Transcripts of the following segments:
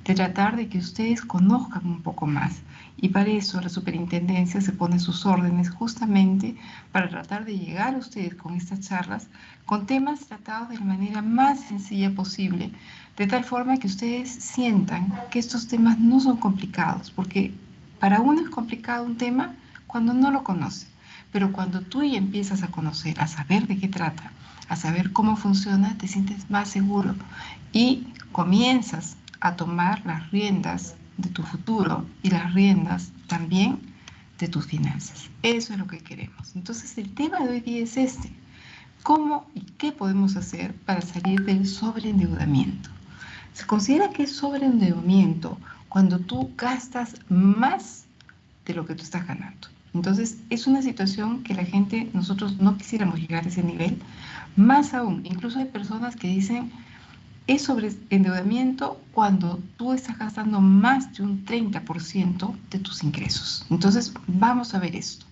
de tratar de que ustedes conozcan un poco más. Y para eso la superintendencia se pone sus órdenes justamente para tratar de llegar a ustedes con estas charlas, con temas tratados de la manera más sencilla posible, de tal forma que ustedes sientan que estos temas no son complicados, porque para uno es complicado un tema cuando no lo conoce, pero cuando tú ya empiezas a conocer, a saber de qué trata, a saber cómo funciona, te sientes más seguro y comienzas a tomar las riendas de tu futuro y las riendas también de tus finanzas. Eso es lo que queremos. Entonces el tema de hoy día es este: ¿cómo y qué podemos hacer para salir del sobreendeudamiento? Se considera que es sobreendeudamiento cuando tú gastas más de lo que tú estás ganando. Entonces, es una situación que la gente, nosotros no quisiéramos llegar a ese nivel. Más aún, incluso hay personas que dicen, es sobreendeudamiento cuando tú estás gastando más de un 30% de tus ingresos. Entonces, vamos a ver esto.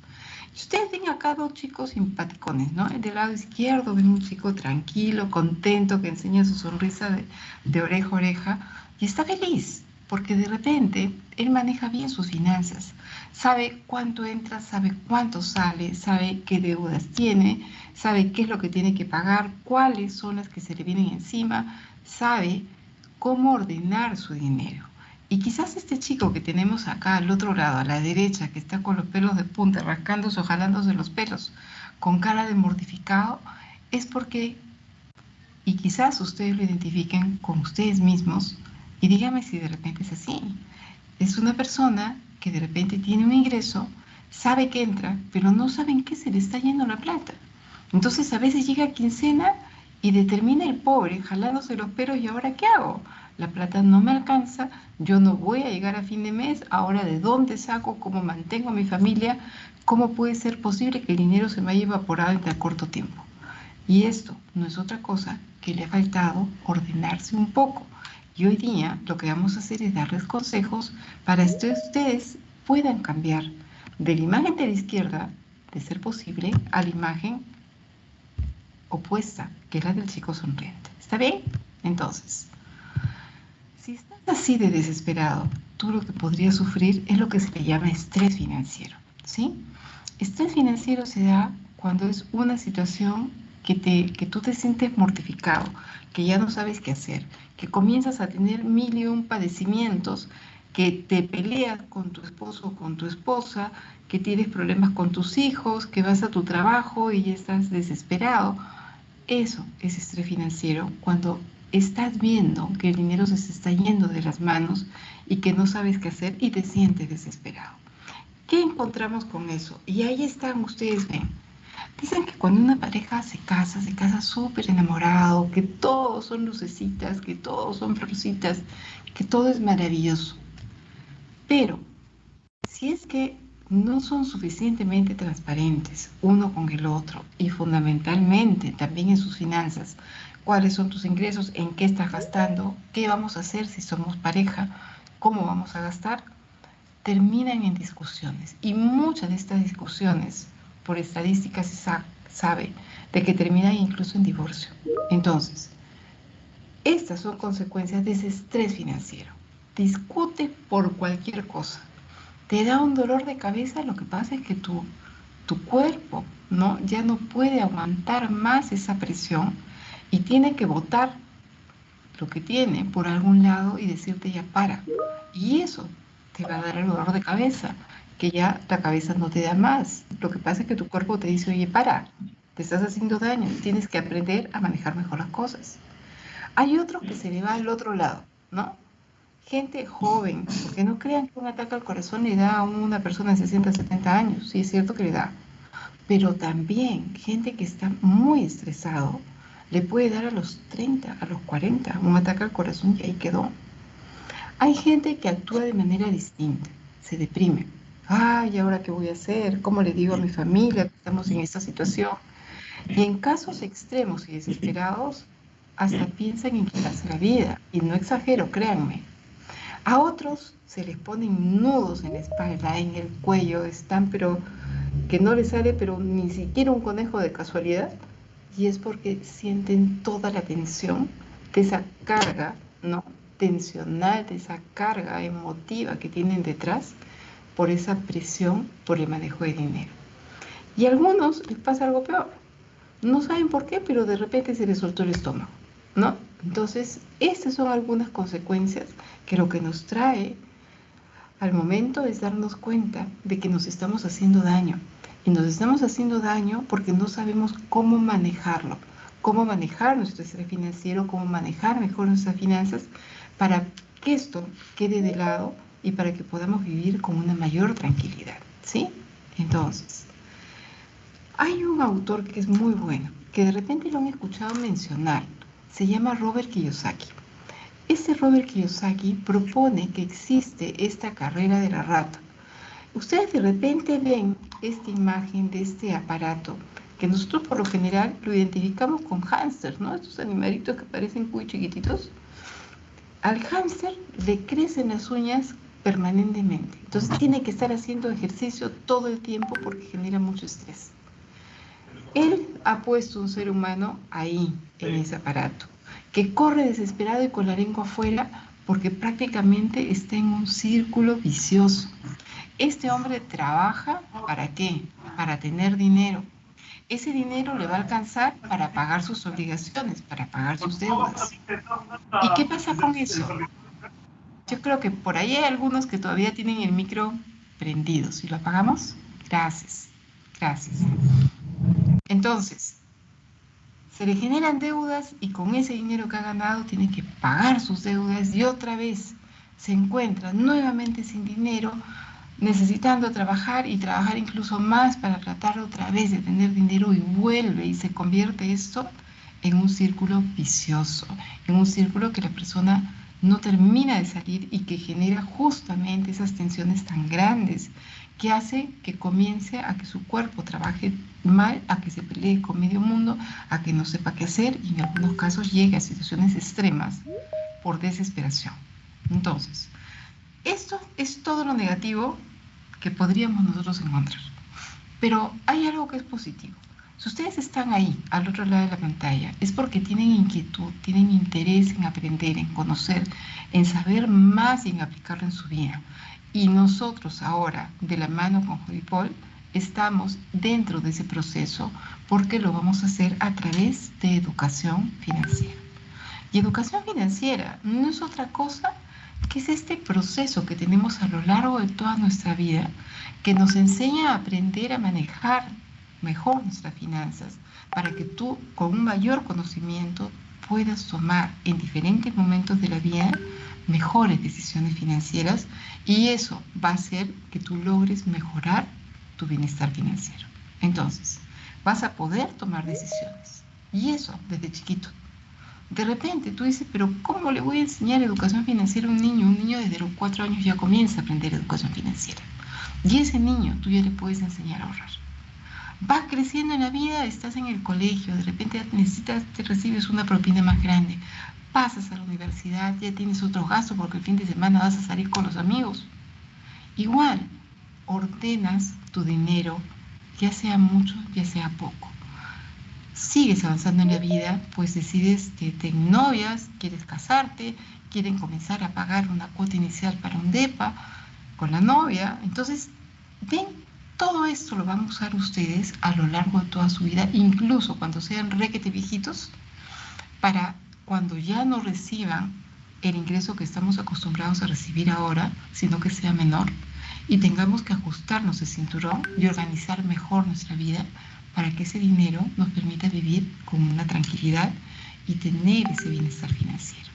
Y ustedes ven acá dos chicos simpaticones, ¿no? Del lado izquierdo ven un chico tranquilo, contento, que enseña su sonrisa de oreja a oreja y está feliz porque de repente él maneja bien sus finanzas, sabe cuánto entra, sabe cuánto sale, sabe qué deudas tiene, sabe qué es lo que tiene que pagar, cuáles son las que se le vienen encima, sabe cómo ordenar su dinero. Y quizás este chico que tenemos acá al otro lado, a la derecha, que está con los pelos de punta, rascándose o jalándose los pelos, con cara de mortificado, es porque, y quizás ustedes lo identifiquen con ustedes mismos, y díganme si de repente es así. Es una persona que de repente tiene un ingreso, sabe que entra, pero no sabe en qué se le está yendo la plata. Entonces a veces llega quincena y determina el pobre jalándose los pelos, ¿y ahora qué hago? La plata no me alcanza, yo no voy a llegar a fin de mes, ahora de dónde saco, cómo mantengo a mi familia, cómo puede ser posible que el dinero se me haya evaporado en tan corto tiempo. Y esto no es otra cosa que le ha faltado ordenarse un poco. Y hoy día lo que vamos a hacer es darles consejos para que ustedes puedan cambiar de la imagen de la izquierda, de ser posible, a la imagen opuesta, que es la del chico sonriente. ¿Está bien? Entonces, si estás así de desesperado, tú lo que podrías sufrir es lo que se le llama estrés financiero, ¿sí? Estrés financiero se da cuando es una situación que tú te sientes mortificado, que ya no sabes qué hacer, que comienzas a tener mil y un padecimientos, que te peleas con tu esposo o con tu esposa, que tienes problemas con tus hijos, que vas a tu trabajo y ya estás desesperado. Eso es estrés financiero cuando estás viendo que el dinero se está yendo de las manos y que no sabes qué hacer y te sientes desesperado. ¿Qué encontramos con eso? Y ahí están, ustedes ven. Dicen que cuando una pareja se casa súper enamorado, que todos son lucecitas, que todos son florcitas, que todo es maravilloso. Pero si es que no son suficientemente transparentes uno con el otro y fundamentalmente también en sus finanzas, cuáles son tus ingresos, en qué estás gastando, qué vamos a hacer si somos pareja, cómo vamos a gastar, terminan en discusiones. Y muchas de estas discusiones, por estadísticas, se sabe de que terminan incluso en divorcio. Entonces, estas son consecuencias de ese estrés financiero. Discute por cualquier cosa. Te da un dolor de cabeza, lo que pasa es que tu cuerpo, ¿no? Ya no puede aguantar más esa presión y tiene que botar lo que tiene por algún lado y decirte ya para. Y eso te va a dar el dolor de cabeza, que ya la cabeza no te da más. Lo que pasa es que tu cuerpo te dice, oye, para, te estás haciendo daño, tienes que aprender a manejar mejor las cosas. Hay otro que se le va al otro lado, ¿no? Gente joven, porque no crean que un ataque al corazón le da a una persona de 60, 70 años, sí es cierto que le da, pero también gente que está muy estresado, le puede dar a los 30, a los 40, un ataque al corazón y ahí quedó. Hay gente que actúa de manera distinta, se deprime. Ay, ¿ahora qué voy a hacer? ¿Cómo le digo a mi familia que estamos en esta situación? Y en casos extremos y desesperados, hasta piensan en quitarse la vida. Y no exagero, créanme. A otros se les ponen nudos en la espalda, en el cuello, están pero que no les sale pero ni siquiera un conejo de casualidad, y es porque sienten toda la tensión de esa carga, ¿no? tensional, de esa carga emotiva que tienen detrás por esa presión por el manejo de dinero. Y a algunos les pasa algo peor. No saben por qué, pero de repente se les soltó el estómago, ¿no? Entonces, estas son algunas consecuencias que lo que nos trae al momento es darnos cuenta de que nos estamos haciendo daño. Y nos estamos haciendo daño porque no sabemos cómo manejarlo, cómo manejar nuestro estrés financiero, cómo manejar mejor nuestras finanzas para que esto quede de lado y para que podamos vivir con una mayor tranquilidad, ¿sí? Entonces, hay un autor que es muy bueno, que de repente lo han escuchado mencionar, se llama Robert Kiyosaki. Este Robert Kiyosaki propone que existe esta carrera de la rata. Ustedes de repente ven esta imagen de este aparato, que nosotros por lo general lo identificamos con hámsters, ¿no? Estos animalitos que parecen muy chiquititos. Al hámster le crecen las uñas permanentemente, entonces tiene que estar haciendo ejercicio todo el tiempo porque genera mucho estrés. Él ha puesto un ser humano ahí, en ese aparato, que corre desesperado y con la lengua afuera porque prácticamente está en un círculo vicioso. Este hombre trabaja, ¿para qué? Para tener dinero. Ese dinero le va a alcanzar para pagar sus obligaciones, para pagar sus deudas. ¿Y qué pasa con eso? Yo creo que por ahí hay algunos que todavía tienen el micro prendido. ¿Si lo apagamos? Gracias, gracias. Entonces, se le generan deudas y con ese dinero que ha ganado tiene que pagar sus deudas y otra vez se encuentra nuevamente sin dinero, necesitando trabajar y trabajar incluso más para tratar otra vez de tener dinero y vuelve y se convierte esto en un círculo vicioso, en un círculo que la persona no termina de salir y que genera justamente esas tensiones tan grandes que hace que comience a que su cuerpo trabaje mal, a que se pelee con medio mundo, a que no sepa qué hacer y en algunos casos llegue a situaciones extremas por desesperación. Entonces, esto es todo lo negativo que podríamos nosotros encontrar. Pero hay algo que es positivo. Si ustedes están ahí, al otro lado de la pantalla, es porque tienen inquietud, tienen interés en aprender, en conocer, en saber más y en aplicarlo en su vida. Y nosotros ahora, de la mano con Jodipol, estamos dentro de ese proceso porque lo vamos a hacer a través de educación financiera. Y educación financiera no es otra cosa que es este proceso que tenemos a lo largo de toda nuestra vida que nos enseña a aprender a manejar mejor nuestras finanzas para que tú con un mayor conocimiento puedas tomar en diferentes momentos de la vida mejores decisiones financieras y eso va a hacer que tú logres mejorar tu bienestar financiero. Entonces, vas a poder tomar decisiones y eso desde chiquito. De repente tú dices, pero ¿cómo le voy a enseñar educación financiera a un niño? Un niño desde los 4 años ya comienza a aprender educación financiera. Y ese niño tú ya le puedes enseñar a ahorrar. Vas creciendo en la vida, estás en el colegio, de repente necesitas, te recibes una propina más grande. Pasas a la universidad, ya tienes otros gastos porque el fin de semana vas a salir con los amigos. Igual, ordenas tu dinero, ya sea mucho, ya sea poco. Sigues avanzando en la vida, pues decides que te novias, quieres casarte, quieren comenzar a pagar una cuota inicial para un DEPA con la novia. Entonces, ven, todo esto lo van a usar ustedes a lo largo de toda su vida, incluso cuando sean requete viejitos, para cuando ya no reciban el ingreso que estamos acostumbrados a recibir ahora, sino que sea menor, y tengamos que ajustarnos el cinturón y organizar mejor nuestra vida para que ese dinero nos permita vivir con una tranquilidad y tener ese bienestar financiero.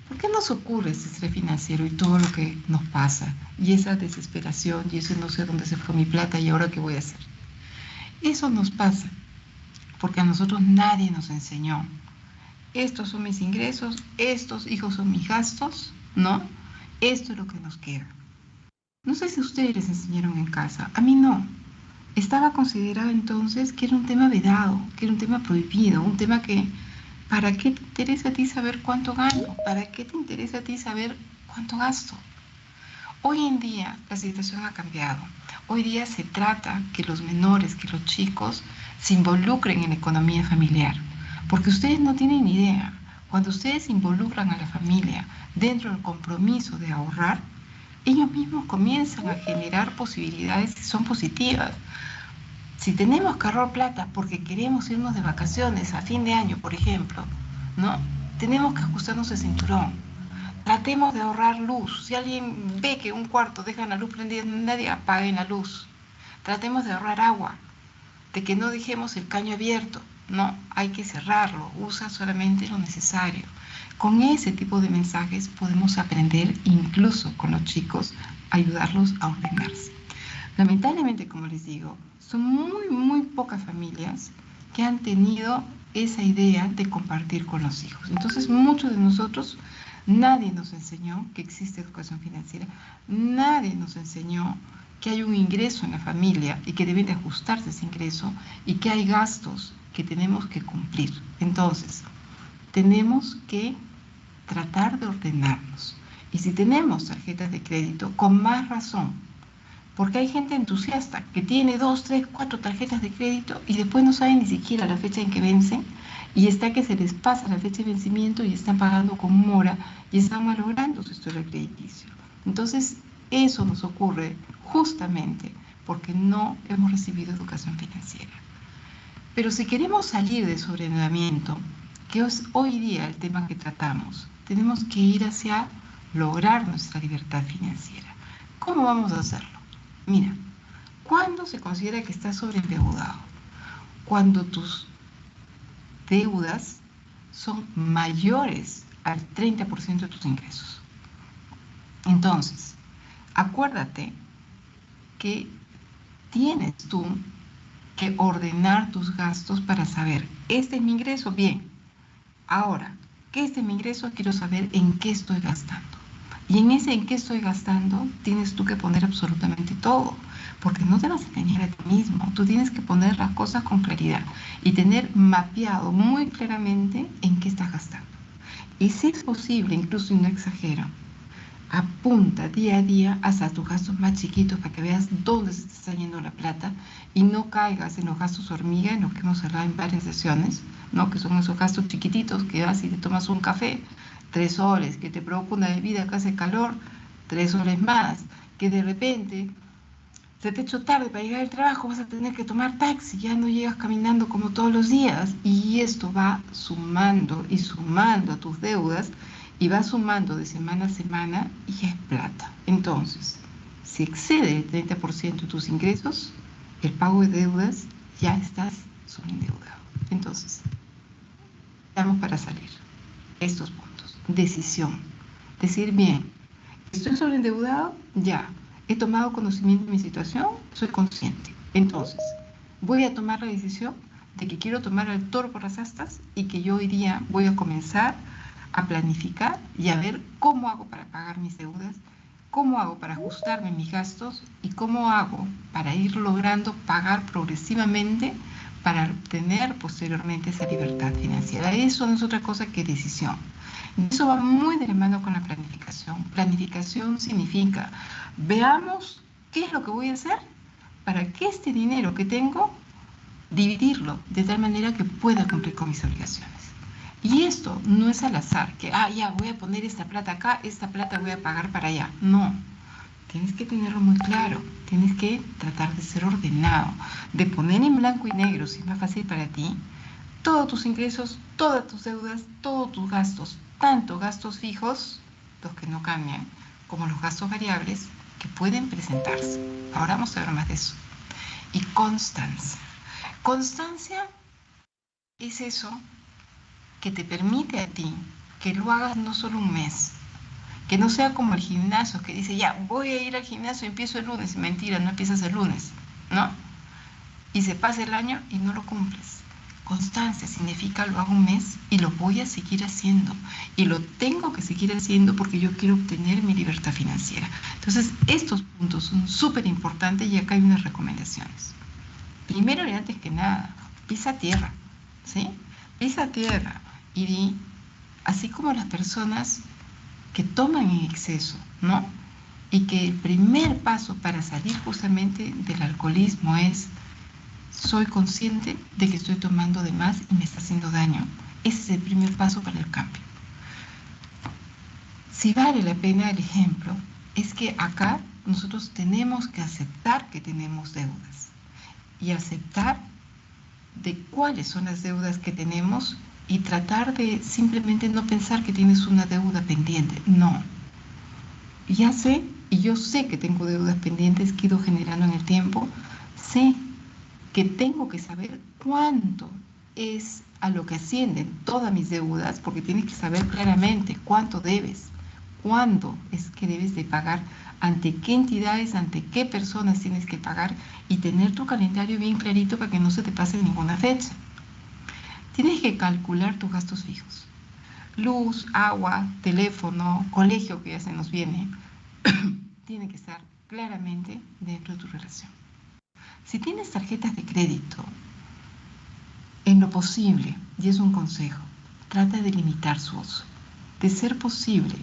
¿Por qué nos ocurre ese estrés financiero y todo lo que nos pasa? Y esa desesperación, y ese no sé dónde se fue mi plata y ahora qué voy a hacer. Eso nos pasa porque a nosotros nadie nos enseñó. Estos son mis ingresos, estos hijos son mis gastos, ¿no? Esto es lo que nos queda. No sé si ustedes les enseñaron en casa, a mí no. Estaba considerado entonces que era un tema vedado, que era un tema prohibido, un tema que, ¿para qué te interesa a ti saber cuánto gano? ¿Para qué te interesa a ti saber cuánto gasto? Hoy en día la situación ha cambiado. Hoy día se trata que los menores, que los chicos se involucren en la economía familiar, porque ustedes no tienen idea. Cuando ustedes involucran a la familia dentro del compromiso de ahorrar, ellos mismos comienzan a generar posibilidades que son positivas. Si tenemos que ahorrar plata porque queremos irnos de vacaciones a fin de año, por ejemplo, ¿no? Tenemos que ajustarnos el cinturón. Tratemos de ahorrar luz. Si alguien ve que un cuarto deja la luz prendida, nadie apague la luz. Tratemos de ahorrar agua, de que no dejemos el caño abierto. No, hay que cerrarlo. Usa solamente lo necesario. Con ese tipo de mensajes podemos aprender, incluso con los chicos, a ayudarlos a ordenarse. Lamentablemente, como les digo, son muy pocas familias que han tenido esa idea de compartir con los hijos. Entonces, muchos de nosotros, nadie nos enseñó que existe educación financiera, nadie nos enseñó que hay un ingreso en la familia y que deben de ajustarse ese ingreso y que hay gastos que tenemos que cumplir. Entonces, tenemos que tratar de ordenarnos. Y si tenemos tarjetas de crédito, con más razón, porque hay gente entusiasta que tiene 2, 3, 4 tarjetas de crédito y después no saben ni siquiera la fecha en que vencen y está que se les pasa la fecha de vencimiento y están pagando con mora y están malogrando su historial crediticio. Entonces, eso nos ocurre justamente porque no hemos recibido educación financiera. Pero si queremos salir de sobreendeudamiento, que es hoy día el tema que tratamos, tenemos que ir hacia lograr nuestra libertad financiera. ¿Cómo vamos a hacerlo? Mira, ¿cuándo se considera que estás sobreendeudado? Cuando tus deudas son mayores al 30% de tus ingresos. Entonces, acuérdate que tienes tú que ordenar tus gastos para saber, este es mi ingreso, bien. Ahora, que este es mi ingreso, quiero saber en qué estoy gastando. Y en ese en qué estoy gastando, tienes tú que poner absolutamente todo, porque no te vas a engañar a ti mismo. Tú tienes que poner las cosas con claridad y tener mapeado muy claramente en qué estás gastando. Y si es posible, incluso y no exagero, apunta día a día hasta tus gastos más chiquitos para que veas dónde se te está yendo la plata y no caigas en los gastos hormiga, en los que hemos hablado en varias sesiones, ¿no? Que son esos gastos chiquititos que vas y te tomas un café, 3 soles, que te provoca una bebida que hace calor, 3 soles más, que de repente se te ha hecho tarde para llegar al trabajo, vas a tener que tomar taxi, ya no llegas caminando como todos los días, y esto va sumando y sumando a tus deudas, y va sumando de semana a semana y ya es plata. Entonces, si excede el 30% de tus ingresos, el pago de deudas, ya estás sobreendeudado. Entonces, vamos para salir. Estos puntos. Decisión. Decir, bien, estoy sobreendeudado, ya. He tomado conocimiento de mi situación, soy consciente. Entonces, voy a tomar la decisión de que quiero tomar el toro por las astas y que yo hoy día voy a comenzar a planificar y a ver cómo hago para pagar mis deudas, cómo hago para ajustarme mis gastos y cómo hago para ir logrando pagar progresivamente para obtener posteriormente esa libertad financiera. Eso no es otra cosa que decisión. Eso va muy de la mano con la planificación. Planificación significa, veamos qué es lo que voy a hacer para que este dinero que tengo, dividirlo de tal manera que pueda cumplir con mis obligaciones. Y esto no es al azar, que, ya voy a poner esta plata acá, esta plata voy a pagar para allá. No, tienes que tenerlo muy claro, tienes que tratar de ser ordenado, de poner en blanco y negro, si es más fácil para ti, todos tus ingresos, todas tus deudas, todos tus gastos, tanto gastos fijos, los que no cambian, como los gastos variables que pueden presentarse. Ahora vamos a ver más de eso. Y constancia. Constancia es eso que te permite a ti que lo hagas no solo un mes, que no sea como el gimnasio que dice, ya, voy a ir al gimnasio y empiezo el lunes. Mentira, no empiezas el lunes, ¿no? Y se pasa el año y no lo cumples. Constancia significa lo hago un mes y lo voy a seguir haciendo. Y lo tengo que seguir haciendo porque yo quiero obtener mi libertad financiera. Entonces, estos puntos son súper importantes y acá hay unas recomendaciones. Primero y antes que nada, pisa tierra, ¿sí? Pisa tierra y di, así como las personas que toman en exceso, ¿no? Y que el primer paso para salir justamente del alcoholismo es, soy consciente de que estoy tomando de más y me está haciendo daño Ese es el primer paso para el cambio. Si vale la pena el ejemplo, es que acá nosotros tenemos que aceptar que tenemos deudas y aceptar de cuáles son las deudas que tenemos y tratar de simplemente no pensar que tienes una deuda pendiente. No. Ya sé, y yo sé que tengo deudas pendientes que he ido generando en el tiempo. Sé que tengo que saber cuánto es a lo que ascienden todas mis deudas, porque tienes que saber claramente cuánto debes, cuándo es que debes de pagar, ante qué entidades, ante qué personas tienes que pagar y tener tu calendario bien clarito para que no se te pase ninguna fecha. Tienes que calcular tus gastos fijos. Luz, agua, teléfono, colegio, que ya se nos viene, tiene que estar claramente dentro de tu relación. Si tienes tarjetas de crédito, en lo posible, y es un consejo, trata de limitar su uso. De ser posible,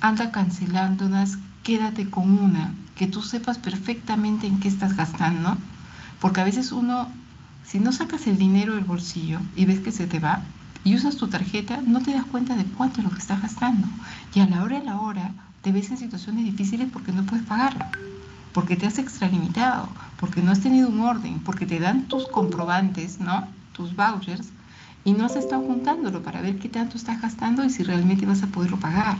anda cancelándolas, quédate con una, que tú sepas perfectamente en qué estás gastando, porque a veces uno, si no sacas el dinero del bolsillo y ves que se te va, y usas tu tarjeta, no te das cuenta de cuánto es lo que estás gastando. Y a la hora de la hora, te ves en situaciones difíciles porque no puedes pagarlo, porque te has extralimitado, porque no has tenido un orden, porque te dan tus comprobantes, ¿no? Tus vouchers, y no has estado juntándolo para ver qué tanto estás gastando y si realmente vas a poderlo pagar.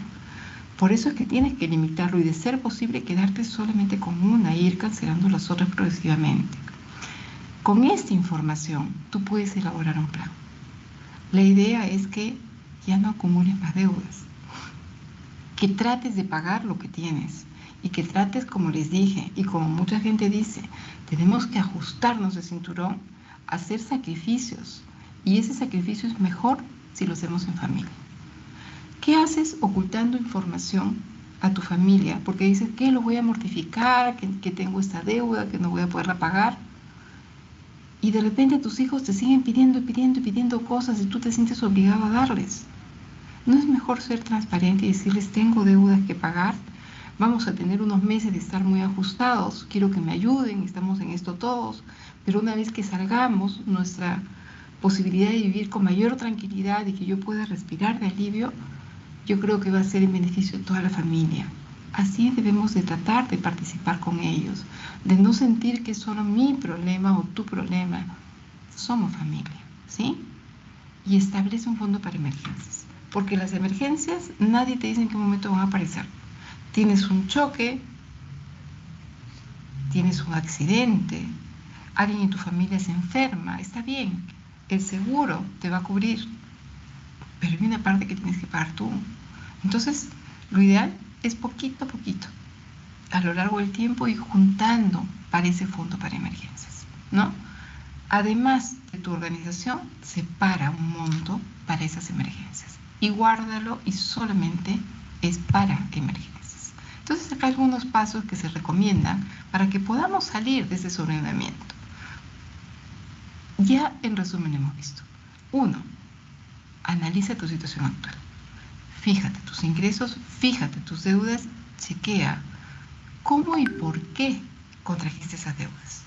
Por eso es que tienes que limitarlo y de ser posible quedarte solamente con una e ir cancelando las otras progresivamente. Con esta información tú puedes elaborar un plan. La idea es que ya no acumules más deudas, que trates de pagar lo que tienes y que trates, como les dije y como mucha gente dice, tenemos que ajustarnos de cinturón, hacer sacrificios, y ese sacrificio es mejor si lo hacemos en familia. ¿Qué haces ocultando información a tu familia? Porque dices que lo voy a mortificar, que tengo esta deuda, que no voy a poderla pagar. Y de repente tus hijos te siguen pidiendo y pidiendo y pidiendo cosas y tú te sientes obligado a darles. ¿No es mejor ser transparente y decirles tengo deudas que pagar? Vamos a tener unos meses de estar muy ajustados, quiero que me ayuden, estamos en esto todos, pero una vez que salgamos, nuestra posibilidad de vivir con mayor tranquilidad y que yo pueda respirar de alivio, yo creo que va a ser en beneficio de toda la familia. Así debemos de tratar de participar con ellos, de no sentir que es solo mi problema o tu problema. Somos familia, ¿sí? Y establece un fondo para emergencias. Porque las emergencias nadie te dice en qué momento van a aparecer. Tienes un choque, tienes un accidente, alguien en tu familia se enferma, está bien, el seguro te va a cubrir, pero hay una parte que tienes que pagar tú. Entonces, lo ideal es poquito a poquito, a lo largo del tiempo, ir juntando para ese fondo para emergencias, ¿no? Además de tu organización, separa un monto para esas emergencias y guárdalo y solamente es para emergencias. Entonces, acá hay algunos pasos que se recomiendan para que podamos salir de ese sobreendeudamiento. Ya en resumen hemos visto. 1. Analiza tu situación actual. Fíjate tus ingresos, fíjate tus deudas, chequea cómo y por qué contrajiste esas deudas.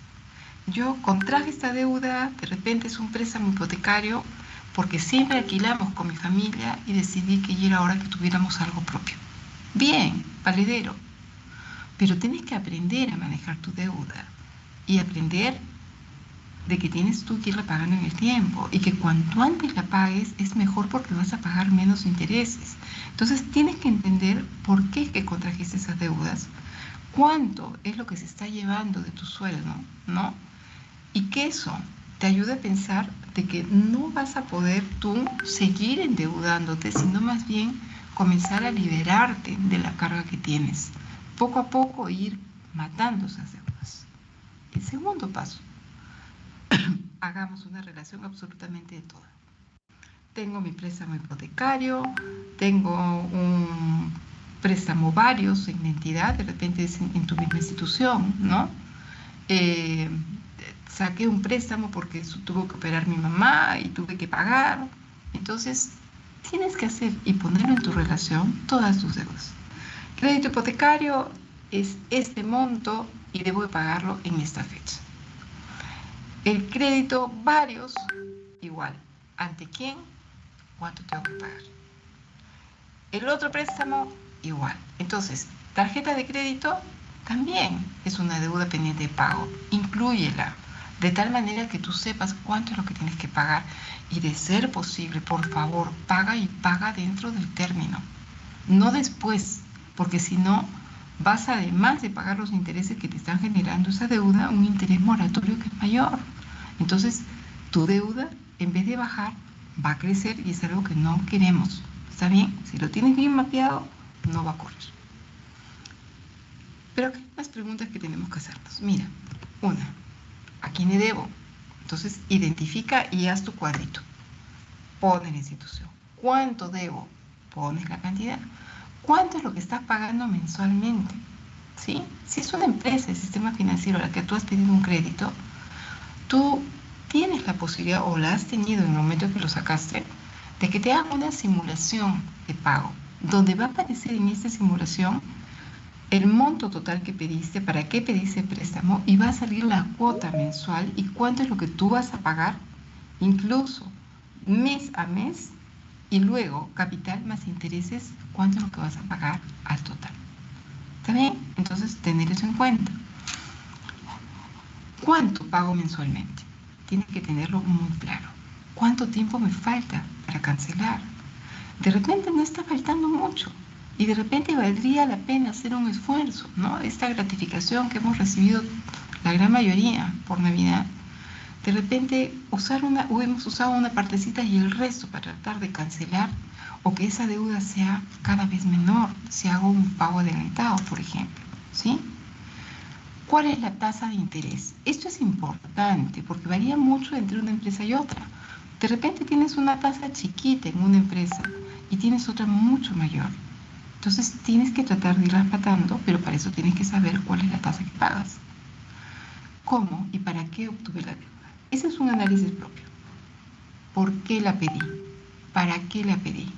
Yo contraje esta deuda, de repente es un préstamo hipotecario, porque siempre alquilamos con mi familia y decidí que ya era hora que tuviéramos algo propio. Bien, valedero, pero tienes que aprender a manejar tu deuda y aprender de que tienes tú que irla pagando en el tiempo y que cuanto antes la pagues es mejor porque vas a pagar menos intereses. Entonces tienes que entender por qué es que contrajiste esas deudas, cuánto es lo que se está llevando de tu sueldo, ¿no? Y que eso te ayude a pensar de que no vas a poder tú seguir endeudándote, sino más bien comenzar a liberarte de la carga que tienes. Poco a poco ir matando esas deudas. El segundo paso, hagamos una relación absolutamente de todo. Tengo mi préstamo hipotecario, tengo un préstamo varios en mi entidad, de repente es en tu misma institución, ¿no? Saqué un préstamo porque tuvo que operar mi mamá y tuve que pagar. Entonces, tienes que hacer y ponerlo en tu relación todas tus deudas. Crédito hipotecario es este monto y debo de pagarlo en esta fecha. El crédito varios, igual. ¿Ante quién? cuánto tengo que pagar. El otro préstamo, igual. Entonces, tarjeta de crédito también es una deuda pendiente de pago. Inclúyela de tal manera que tú sepas cuánto es lo que tienes que pagar y, de ser posible, por favor, paga y paga dentro del término, no después, porque si no, vas, además de pagar los intereses que te están generando esa deuda, un interés moratorio que es mayor. Entonces, tu deuda, en vez de bajar, va a crecer y es algo que no queremos. ¿Está bien? Si lo tienes bien mapeado, no va a ocurrir. Pero aquí hay unas preguntas que tenemos que hacernos. Mira, una, ¿a quién le debo? Entonces, identifica y haz tu cuadrito. Pones la institución. ¿Cuánto debo? Pones la cantidad. ¿Cuánto es lo que estás pagando mensualmente? ¿Sí? Si es una empresa, el sistema financiero a la que tú has pedido un crédito, tú tienes la posibilidad, o la has tenido en el momento en que lo sacaste, de que te hagan una simulación de pago, donde va a aparecer en esta simulación el monto total que pediste, para qué pediste el préstamo, y va a salir la cuota mensual y cuánto es lo que tú vas a pagar, incluso mes a mes, y luego capital más intereses, cuánto es lo que vas a pagar al total. ¿Está bien? Entonces, tener eso en cuenta. ¿Cuánto pago mensualmente? Tienes que tenerlo muy claro. ¿Cuánto tiempo me falta para cancelar? De repente no está faltando mucho y de repente valdría la pena hacer un esfuerzo, ¿no? Esta gratificación que hemos recibido la gran mayoría por Navidad, de repente hemos usado una partecita y el resto para tratar de cancelar, o que esa deuda sea cada vez menor si hago un pago adelantado, por ejemplo, ¿sí? ¿Cuál es la tasa de interés? Esto es importante porque varía mucho entre una empresa y otra. De repente tienes una tasa chiquita en una empresa y tienes otra mucho mayor. Entonces tienes que tratar de irlas matando, pero para eso tienes que saber cuál es la tasa que pagas. ¿Cómo y para qué obtuve la deuda? Ese es un análisis propio. ¿Por qué la pedí? ¿Para qué la pedí?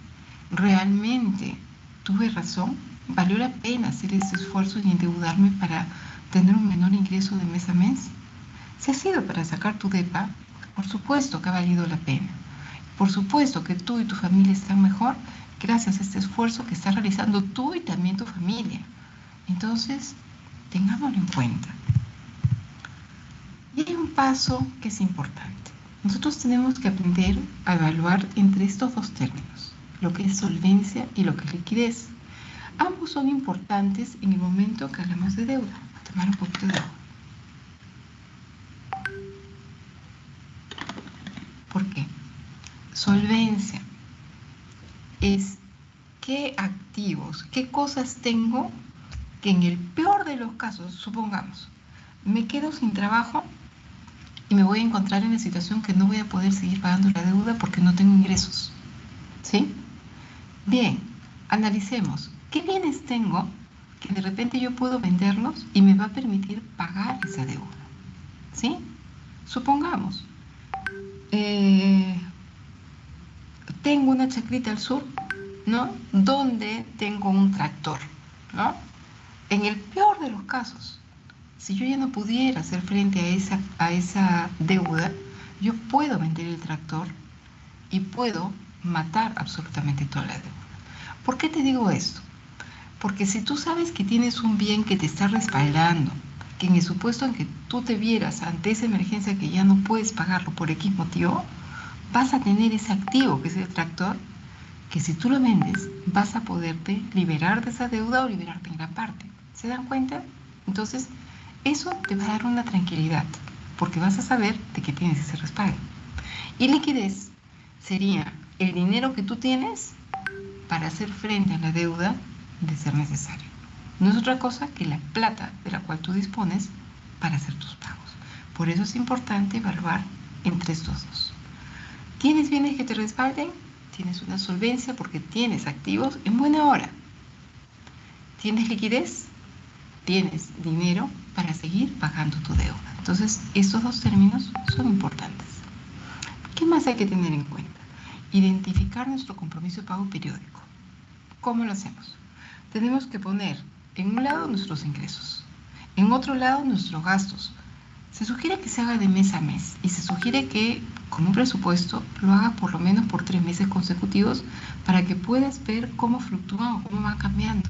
¿Realmente tuve razón? ¿Valió la pena hacer ese esfuerzo y endeudarme para tener un menor ingreso de mes a mes? Si ha sido para sacar tu DEPA, por supuesto que ha valido la pena. Por supuesto que tú y tu familia están mejor gracias a este esfuerzo que estás realizando tú y también tu familia. Entonces, tengámoslo en cuenta. Y hay un paso que es importante. Nosotros tenemos que aprender a evaluar entre estos dos términos, lo que es solvencia y lo que es liquidez. Ambos son importantes en el momento que hablamos de deuda. Voy a tomar un poquito de agua. ¿Por qué? Solvencia es qué activos, qué cosas tengo que en el peor de los casos, supongamos, me quedo sin trabajo y me voy a encontrar en la situación que no voy a poder seguir pagando la deuda porque no tengo ingresos. ¿Sí? Bien, analicemos. ¿Qué bienes tengo que de repente yo puedo venderlos y me va a permitir pagar esa deuda? ¿Sí? Supongamos, tengo una chacrita al sur, ¿no? Donde tengo un tractor, ¿no? En el peor de los casos, si yo ya no pudiera hacer frente a esa deuda, yo puedo vender el tractor y puedo matar absolutamente toda la deuda. ¿Por qué te digo esto? Porque si tú sabes que tienes un bien que te está respaldando, que en el supuesto en que tú te vieras ante esa emergencia que ya no puedes pagarlo por X motivo, vas a tener ese activo que es el tractor, que si tú lo vendes vas a poderte liberar de esa deuda o liberarte en gran parte. ¿Se dan cuenta? Entonces, eso te va a dar una tranquilidad, porque vas a saber de que tienes ese respaldo. Y liquidez sería el dinero que tú tienes para hacer frente a la deuda de ser necesario. No es otra cosa que la plata de la cual tú dispones para hacer tus pagos. Por eso es importante evaluar entre estos dos. ¿Tienes bienes que te respalden? Tienes una solvencia porque tienes activos en buena hora. ¿Tienes liquidez? Tienes dinero para seguir pagando tu deuda. Entonces, estos dos términos son importantes. ¿Qué más hay que tener en cuenta? Identificar nuestro compromiso de pago periódico. ¿Cómo lo hacemos? Tenemos que poner en un lado nuestros ingresos, en otro lado nuestros gastos, Se sugiere que se haga de mes a mes y se sugiere que con un presupuesto lo hagas por lo menos por 3 meses consecutivos para que puedas ver cómo fluctúan o cómo van cambiando.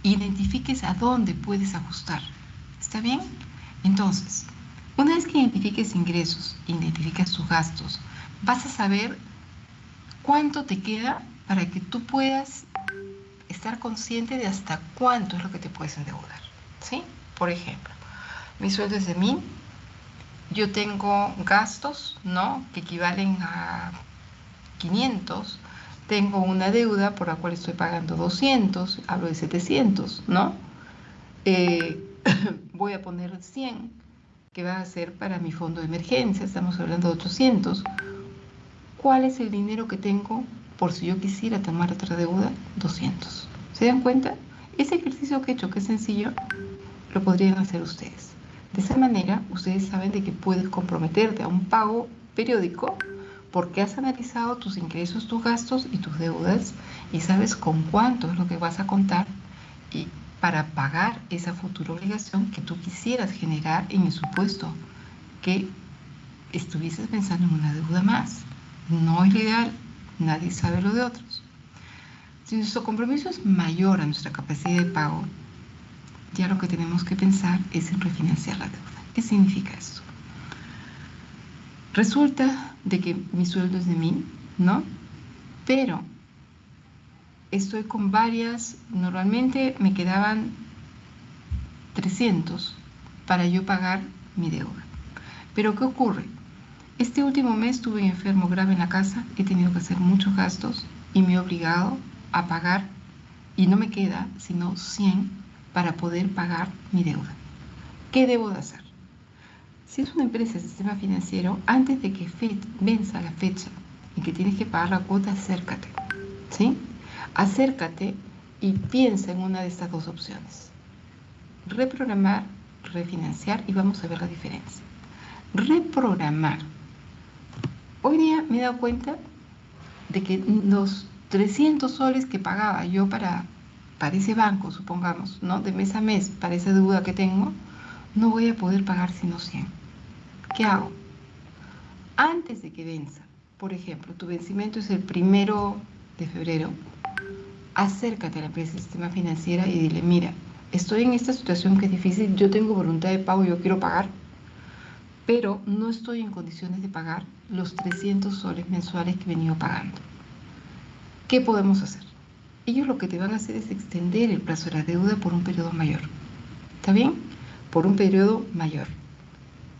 Identifiques a dónde puedes ajustar. ¿Está bien? Entonces, una vez que identifiques ingresos, identificas tus gastos, vas a saber cuánto te queda para que tú puedas estar consciente de hasta cuánto es lo que te puedes endeudar. ¿Sí? Por ejemplo, mi sueldo es de 1000, yo tengo gastos, ¿no?, que equivalen a 500, tengo una deuda por la cual estoy pagando 200, hablo de 700, ¿no? Voy a poner 100, que va a ser para mi fondo de emergencia, estamos hablando de 800. ¿Cuál es el dinero que tengo por si yo quisiera tomar otra deuda? 200. ¿Se dan cuenta? Ese ejercicio que he hecho, que es sencillo, lo podrían hacer ustedes. De esa manera, ustedes saben de que puedes comprometerte a un pago periódico porque has analizado tus ingresos, tus gastos y tus deudas y sabes con cuánto es lo que vas a contar y para pagar esa futura obligación que tú quisieras generar en el supuesto que estuvieses pensando en una deuda más. No es lo ideal, nadie sabe lo de otros. Si nuestro compromiso es mayor a nuestra capacidad de pago, ya lo que tenemos que pensar es en refinanciar la deuda. ¿Qué significa esto? Resulta de que mi sueldo es de 1000, ¿no? Pero estoy con varias, normalmente me quedaban 300 para yo pagar mi deuda. Pero ¿qué ocurre? Este último mes estuve enfermo grave en la casa, he tenido que hacer muchos gastos y me he obligado a pagar, y no me queda sino 100 para poder pagar mi deuda. ¿Qué debo de hacer? Si es una empresa de sistema financiero, antes de que venza la fecha en que tienes que pagar la cuota, acércate, ¿sí? Acércate y piensa en una de estas dos opciones. Reprogramar, refinanciar, y vamos a ver la diferencia. Reprogramar. Hoy día me he dado cuenta de que los 300 soles que pagaba yo para ese banco, supongamos, ¿no?, de mes a mes, para esa deuda que tengo, no voy a poder pagar sino 100. ¿Qué hago? Antes de que venza, por ejemplo, tu vencimiento es el 1 de febrero, acércate a la empresa de sistema financiera y dile, mira, estoy en esta situación que es difícil, yo tengo voluntad de pago, yo quiero pagar, pero no estoy en condiciones de pagar los 300 soles mensuales que he venido pagando. ¿Qué podemos hacer? Ellos lo que te van a hacer es extender el plazo de la deuda por un periodo mayor. ¿Está bien? Por un periodo mayor.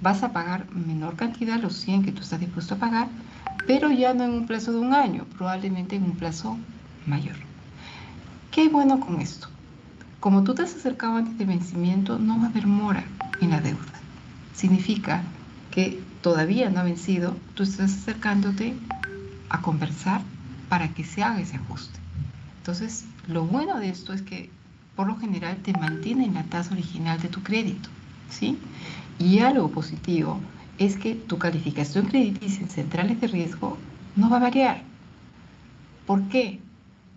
Vas a pagar menor cantidad, los 100 que tú estás dispuesto a pagar, pero ya no en un plazo de un año, probablemente en un plazo mayor. ¿Qué hay bueno con esto? Como tú te has acercado antes del vencimiento, no va a haber mora en la deuda. Significa que todavía no ha vencido, tú estás acercándote a conversar para que se haga ese ajuste. Entonces, lo bueno de esto es que por lo general te mantiene en la tasa original de tu crédito, ¿sí? Y algo positivo es que tu calificación crediticia en centrales de riesgo no va a variar. ¿Por qué?